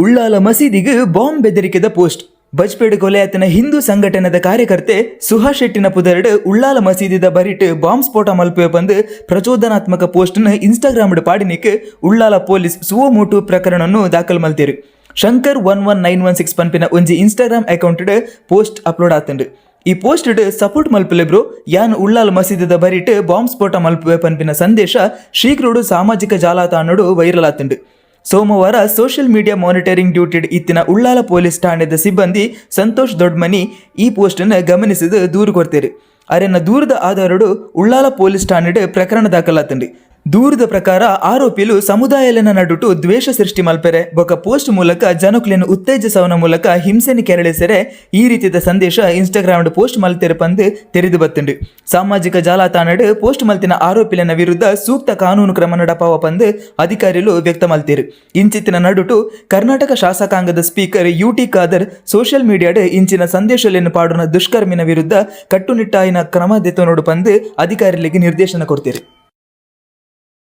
ಉಳ್ಳಾಲ ಮಸೀದಿಗೆ bomb ಬೆದರಿಕೆದ post. ಬಜ್ಪೇಡ್ ಕೊಲೆಯಾತನ Hindu ಸಂಘಟನೆದ ಕಾರ್ಯಕರ್ತೆ ಸುಹಾಸ್ ಶೆಟ್ಟಿನ ಪುದರ್ಡ್ ಉಳ್ಳಾಲ ಮಸೀದಿದ ಬರಿಟ್ ಬಾಂಬ್ ಸ್ಫೋಟ ಮಲ್ಪೆ ಬಂದು ಪ್ರಚೋದನಾತ್ಮಕ ಪೋಸ್ಟ್ನ ಇನ್ಸ್ಟಾಗ್ರಾಮ್ ಪಾಡಿನಿಕ್ ಉಳ್ಳಾಲ ಪೊಲೀಸ್ ಸುವೋಮೋಟು ಪ್ರಕರಣವನ್ನು ದಾಖಲು ಮಲ್ತೇರು. ಶಂಕರ್ 11916 ಪನ್ಪಿನ ಒಂಜಿ ಇನ್ಸ್ಟಾಗ್ರಾಮ್ ಅಕೌಂಟ್ ಪೋಸ್ಟ್ ಅಪ್ಲೋಡ್ ಆತಂಡು. ಈ ಪೋಸ್ಟ್ ಸಪೋರ್ಟ್ ಮಲ್ಪಲೆ ಬ್ರೋ ಯಾನ್ ಉಳ್ಳಾಲ ಮಸೀದಿದ ಬರಿಟ್ ಬಾಂಬ್ ಸ್ಫೋಟ ಮಲ್ಪೆ ಪನ್ಪಿನ ಸಂದೇಶ ಶೀಘ್ರಡು ಸಾಮಾಜಿಕ ಜಾಲತಾಣಡು ವೈರಲ್ ಆತಂಡು. ಸೋಮವಾರ ಸೋಷಿಯಲ್ ಮೀಡಿಯಾ ಮಾನಿಟರಿಂಗ್ ಡ್ಯೂಟಿಡ್ ಇತ್ತಿನ ಉಳ್ಳಾಲ ಪೊಲೀಸ್ ಠಾಣೆದ ಸಿಬ್ಬಂದಿ ಸಂತೋಷ್ ದೊಡ್ಮನಿ ಈ ಪೋಸ್ಟನ್ನು ಗಮನಿಸಿದ ದೂರು ಕೊಡ್ತೇರು. ಅರೆನ್ನ ದೂರದ ಆಧಾರಡು ಉಳ್ಳಾಲ ಪೊಲೀಸ್ ಠಾಣೆಡ್ ಪ್ರಕರಣ ದಾಖಲಾತಂಡು. ದೂರದ ಪ್ರಕಾರ ಆರೋಪಿಲು ಸಮುದಾಯಲಿನ ನಡುಟು ದ್ವೇಷ ಸೃಷ್ಟಿ ಮಲ್ಪೆರೆ ಬೊಕ ಪೋಸ್ಟ್ ಮೂಲಕ ಜನಕ್ಲೆಯನ್ನು ಉತ್ತೇಜಿಸವನ ಮೂಲಕ ಹಿಂಸೆನಿ ಕೆರಳಿಸರೆ ಈ ರೀತಿಯ ಸಂದೇಶ ಇನ್ಸ್ಟಾಗ್ರಾಮ್ ಪೋಸ್ಟ್ ಮಲ್ತೆರೆ ಪಂದು ತೆರೆದು ಬತ್ತುಂಡು. ಸಾಮಾಜಿಕ ಜಾಲತಾಣಡ್ ಪೋಸ್ಟ್ ಮಲ್ತಿನ ಆರೋಪಿಲಿನ ವಿರುದ್ಧ ಸೂಕ್ತ ಕಾನೂನು ಕ್ರಮ ನಡಪಾವ ಪಂದು ಅಧಿಕಾರಿಗಳು ವ್ಯಕ್ತ ಮಲ್ತೇರು. ಇಂಚಿತ್ತಿನ ನಡುಟು ಕರ್ನಾಟಕ ಶಾಸಕಾಂಗದ ಸ್ಪೀಕರ್ UT ಖಾದರ್ ಸೋಷಿಯಲ್ ಮೀಡಿಯಾಡ್ ಇಂಚಿನ ಸಂದೇಶಲೆನ್ನು ಪಾಡುನ ದುಷ್ಕರ್ಮಿನ ವಿರುದ್ಧ ಕಟ್ಟುನಿಟ್ಟಾಯಿನ ಕ್ರಮ ದೆತ್ತನೋಡು ಪಂದು ಅಧಿಕಾರಿಗಳಿಗೆ ನಿರ್ದೇಶನ ಕೊಡ್ತೇರು.